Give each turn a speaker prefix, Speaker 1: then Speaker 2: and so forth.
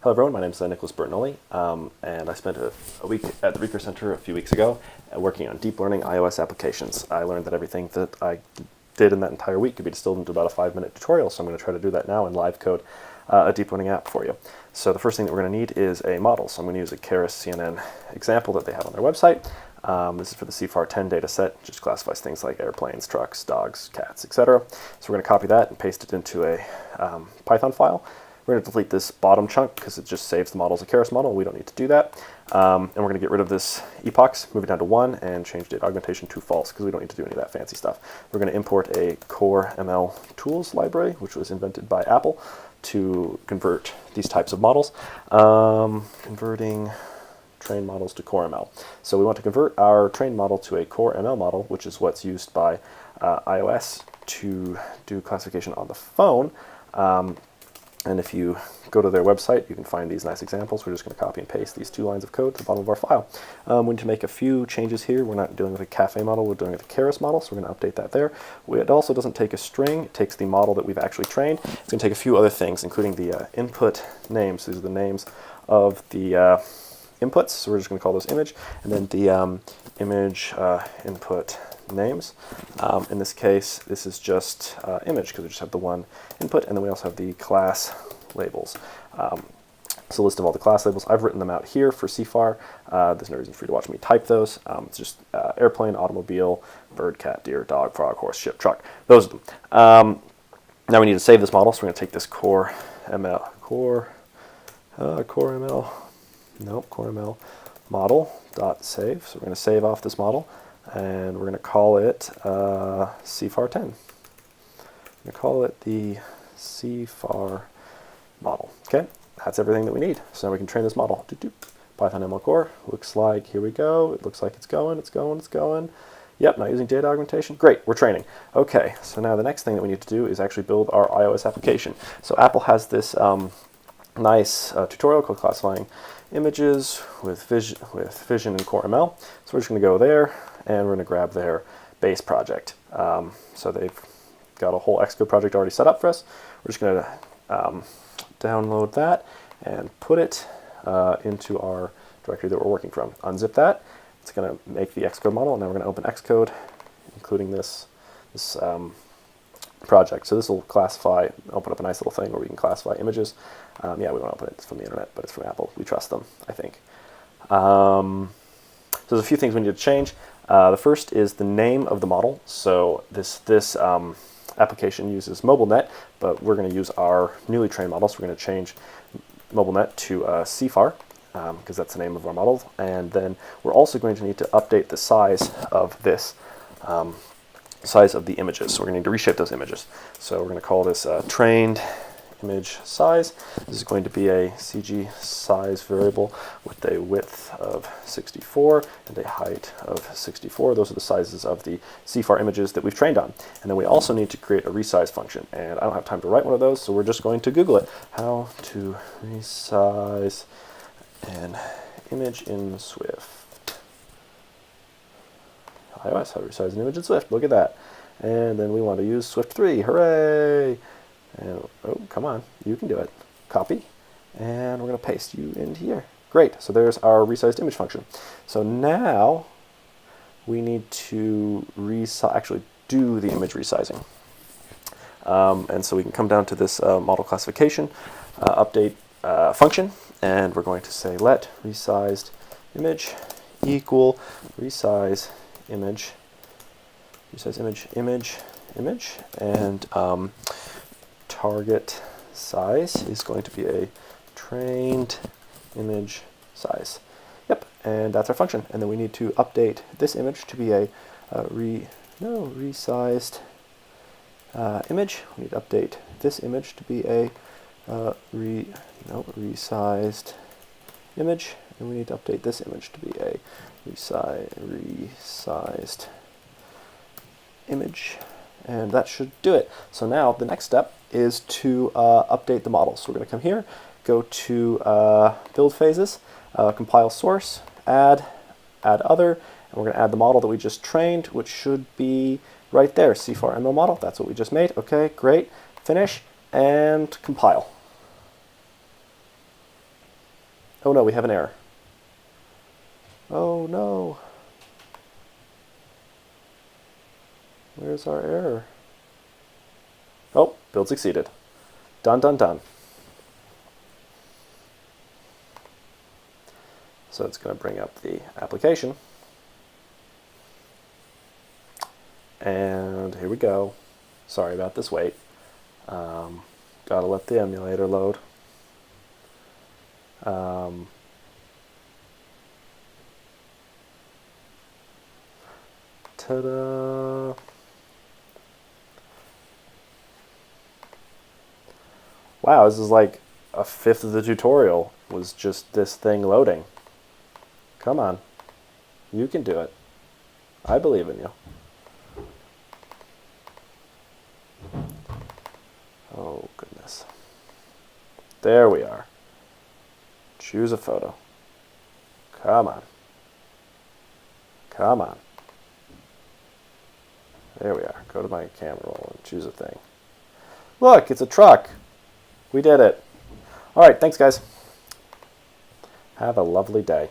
Speaker 1: Hello everyone, my name is Nicholas Bertinelli, and I spent a week at the Research Center a few weeks ago working on deep learning iOS applications. I learned that everything that I did in that entire week could be distilled into about a 5-minute tutorial, so I'm going to try to do that now and live code a deep learning app for you. So the first thing that we're going to need is a model. So I'm going to use a Keras CNN example that they have on their website. This is for the CFAR10 data set, which just classifies things like airplanes, trucks, dogs, cats, etc. So we're going to copy that and paste it into a Python file. We're going to delete this bottom chunk because it just saves the model as a Keras model. We don't need to do that. And we're going to get rid of this epochs, move it down to 1, and change data augmentation to false because we don't need to do any of that fancy stuff. We're going to import a core ML tools library, which was invented by Apple to convert these types of models. Converting trained models to core ML. So we want to convert our trained model to a core ML model, which is what's used by iOS to do classification on the phone. And if you go to their website, you can find these nice examples. We're just going to copy and paste these 2 lines of code to the bottom of our file. We need to make a few changes here. We're not dealing with a cafe model, we're dealing with a Keras model, so we're going to update that there. It also doesn't take a string, it takes the model that we've actually trained. It's going to take a few other things, including the input names. These are the names of the inputs, so we're just going to call those image, and then the image input names. In this case, this is just image because we just have the one input, and then we also have the class labels. So a list of all the class labels. I've written them out here for CFAR. There's no reason for you to watch me type those. It's just airplane, automobile, bird, cat, deer, dog, frog, horse, ship, truck. Those are them. Now we need to save this model, so we're going to take this core ML model.save. So we're going to save off this model, and we're going to call it CFAR10. We're going to call it the CFAR model. Okay, that's everything that we need. So now we can train this model. Python ML core. Looks like, here we go. It looks like it's going. Yep, not using data augmentation. Great, we're training. Okay, so now the next thing that we need to do is actually build our iOS application. So Apple has this nice tutorial called classifying images with Vision and Core ML. So we're just going to go there, and we're going to grab their base project. So they've got a whole Xcode project already set up for us. We're just going to download that and put it into our directory that we're working from. Unzip that. It's going to make the Xcode model, and now we're going to open Xcode, including this project. So this will open up a nice little thing where we can classify images. Yeah, we won't open it. It's from the internet, but it's from Apple. We trust them, I think. So there's a few things we need to change. The first is the name of the model. So this application uses MobileNet, but we're going to use our newly trained model. So we're going to change MobileNet to CFAR, because that's the name of our model. And then we're also going to need to update the size of this size of the images. So we're going to need to reshape those images. So we're going to call this trained image size. This is going to be a CG size variable with a width of 64 and a height of 64. Those are the sizes of the CFAR images that we've trained on. And then we also need to create a resize function. And I don't have time to write one of those, so we're just going to Google it. How to resize an image in Swift. iOS, how to resize an image in Swift. Look at that. And then we want to use Swift 3. Hooray! And, oh, come on, you can do it. Copy, and we're going to paste you into here. Great, so there's our resized image function. So now we need to actually do the image resizing. And so we can come down to this model classification update function, and we're going to say let resized image equal resize image, and target size is going to be a trained image size. Yep, and that's our function. And then we need to update this image to be a resized image. We need to update this image to be a resized image, and we need to update this image to be a resized image. And that should do it. So now the next step is to update the model. So we're going to come here, go to build phases, compile source, add other, and we're going to add the model that we just trained, which should be right there, CFAR ML model. That's what we just made. Okay, great. Finish and compile. Oh no, we have an error. Oh no. Where's our error? Oh, build succeeded. Done, done, done. So it's going to bring up the application. And here we go. Sorry about this wait. Gotta let the emulator load. Ta-da! Wow, this is like a fifth of the tutorial was just this thing loading. Come on. You can do it. I believe in you. Oh, goodness. There we are. Choose a photo. Come on. Come on. There we are. Go to my camera roll and choose a thing. Look, it's a truck. We did it. All right, thanks, guys. Have a lovely day.